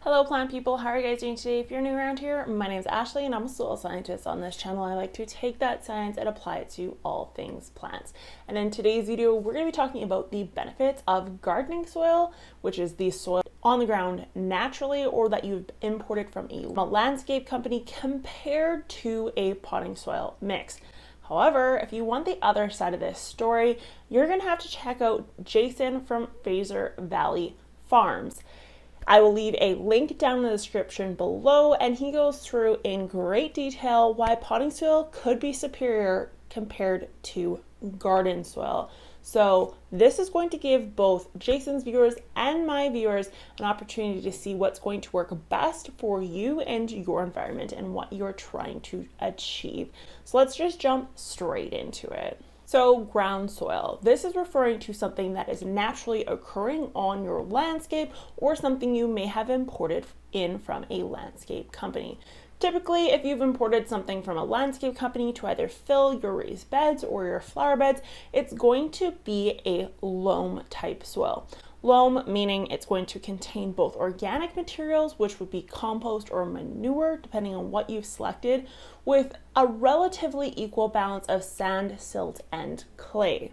Hello plant people, how are you guys doing today? If you're new around here, my name is Ashley and I'm a soil scientist. On this channel, I like to take that science and apply it to all things plants. And in today's video, we're going to be talking about the benefits of gardening soil, which is the soil on the ground naturally or that you've imported from a landscape company compared to a potting soil mix. However, if you want the other side of this story, you're going to have to check out Jason from Fraser Valley Farms. I will leave a link down in the description below, and he goes through in great detail why potting soil could be superior compared to garden soil. So this is going to give both Jason's viewers and my viewers an opportunity to see what's going to work best for you and your environment and what you're trying to achieve. So let's just jump straight into it. So ground soil, this is referring to something that is naturally occurring on your landscape or something you may have imported in from a landscape company. Typically, if you've imported something from a landscape company to either fill your raised beds or your flower beds, it's going to be a loam type soil. Loam meaning it's going to contain both organic materials, which would be compost or manure, depending on what you've selected, with a relatively equal balance of sand, silt, and clay.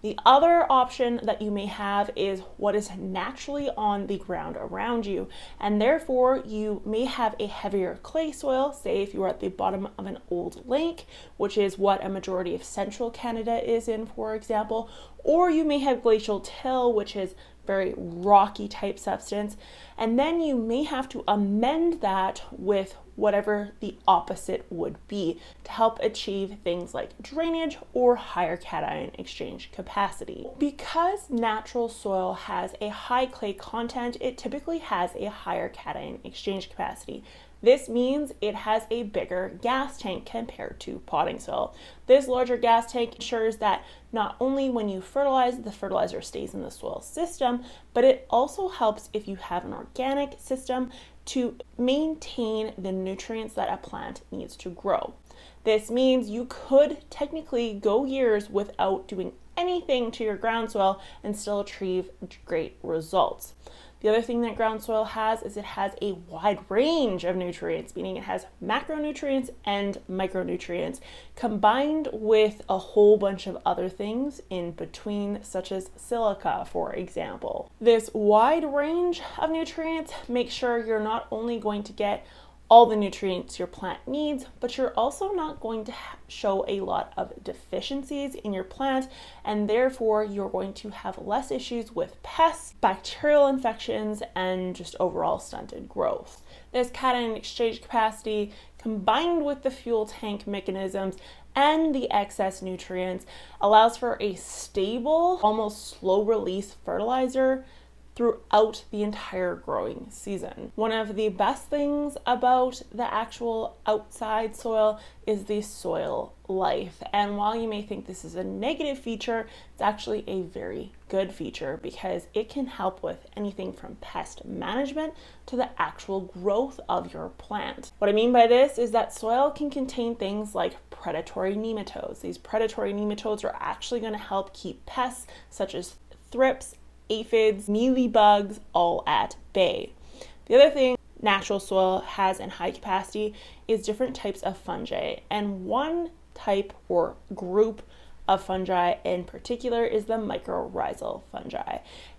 The other option that you may have is what is naturally on the ground around you, and therefore you may have a heavier clay soil, say if you are at the bottom of an old lake, which is what a majority of central Canada is in, for example, or you may have glacial till, which is very rocky type substance, and then you may have to amend that with whatever the opposite would be to help achieve things like drainage or higher cation exchange capacity. Because natural soil has a high clay content, it typically has a higher cation exchange capacity. This means it has a bigger gas tank compared to potting soil. This larger gas tank ensures that not only when you fertilize, the fertilizer stays in the soil system, but it also helps if you have an organic system to maintain the nutrients that a plant needs to grow. This means you could technically go years without doing anything to your ground soil and still achieve great results. The other thing that ground soil has is it has a wide range of nutrients, meaning it has macronutrients and micronutrients combined with a whole bunch of other things in between, such as silica, for example. This wide range of nutrients makes sure you're not only going to get all the nutrients your plant needs, but you're also not going to show a lot of deficiencies in your plant, and therefore you're going to have less issues with pests, bacterial infections, and just overall stunted growth. This cation exchange capacity combined with the fuel tank mechanisms and the excess nutrients allows for a stable, almost slow release fertilizer throughout the entire growing season. One of the best things about the actual outside soil is the soil life. And while you may think this is a negative feature, it's actually a very good feature because it can help with anything from pest management to the actual growth of your plant. What I mean by this is that soil can contain things like predatory nematodes. These predatory nematodes are actually going to help keep pests such as thrips, aphids, mealybugs, all at bay. The other thing natural soil has in high capacity is different types of fungi, and one type or group of fungi in particular is the mycorrhizal fungi.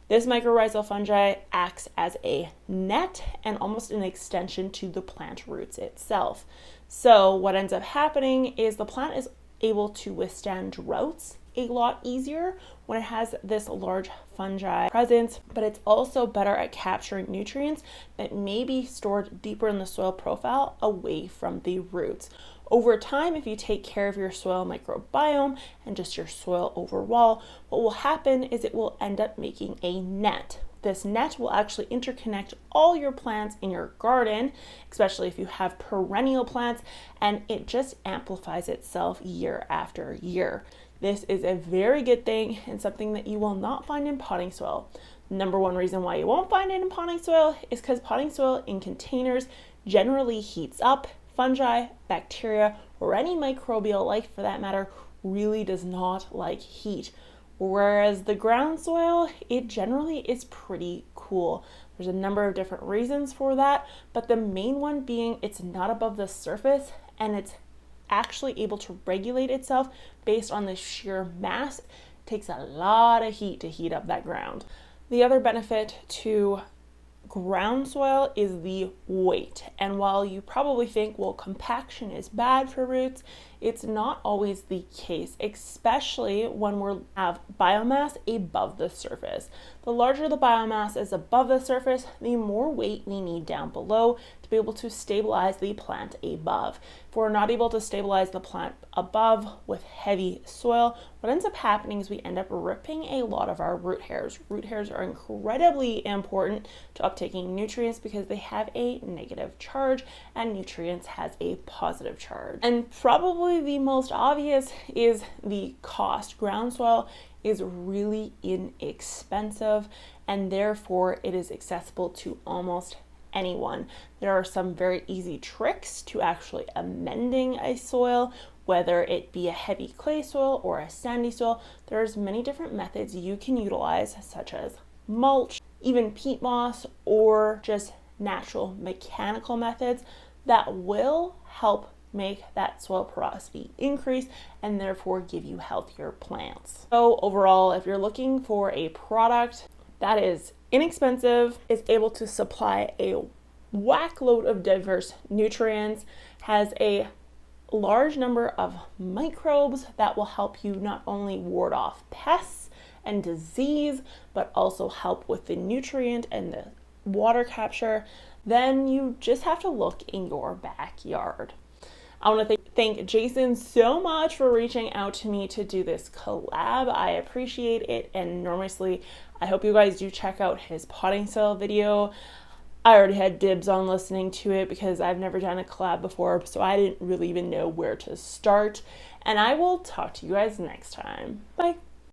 This mycorrhizal fungi acts as a net and almost an extension to the plant roots itself. So what ends up happening is the plant is able to withstand droughts a lot easier when it has this large fungi presence, but it's also better at capturing nutrients that may be stored deeper in the soil profile away from the roots. Over time, if you take care of your soil microbiome and just your soil overall, what will happen is it will end up making a net. This net will actually interconnect all your plants in your garden, especially if you have perennial plants, and it just amplifies itself year after year. This is a very good thing and something that you will not find in potting soil. Number one reason why you won't find it in potting soil is because potting soil in containers generally heats up. Fungi, bacteria, or any microbial life for that matter really does not like heat. Whereas the ground soil, it generally is pretty cool. cool. There's a number of different reasons for that, but the main one being it's not above the surface and it's actually able to regulate itself based on the sheer mass. It takes a lot of heat to heat up that ground. The other benefit to ground soil is the weight. And while you probably think, well, compaction is bad for roots, it's not always the case, especially when we have biomass above the surface. The larger the biomass is above the surface, the more weight we need down below to be able to stabilize the plant above. If we're not able to stabilize the plant above with heavy soil, what ends up happening is we end up ripping a lot of our root hairs. Root hairs are incredibly important to uptaking nutrients because they have a negative charge and nutrients has a positive charge. And probably the most obvious is the cost. Ground soil is really inexpensive and therefore it is accessible to almost anyone. There are some very easy tricks to actually amending a soil, whether it be a heavy clay soil or a sandy soil. There's many different methods you can utilize, such as mulch, even peat moss, or just natural mechanical methods that will help make that soil porosity increase and therefore give you healthier plants. So overall, if you're looking for a product that is inexpensive, is able to supply a whack load of diverse nutrients, has a large number of microbes that will help you not only ward off pests and disease, but also help with the nutrient and the water capture, then you just have to look in your backyard. I want to thank Jason so much for reaching out to me to do this collab. I appreciate it enormously. I hope you guys do check out his potting soil video. I already had dibs on listening to it because I've never done a collab before, so I didn't really even know where to start. And I will talk to you guys next time. Bye.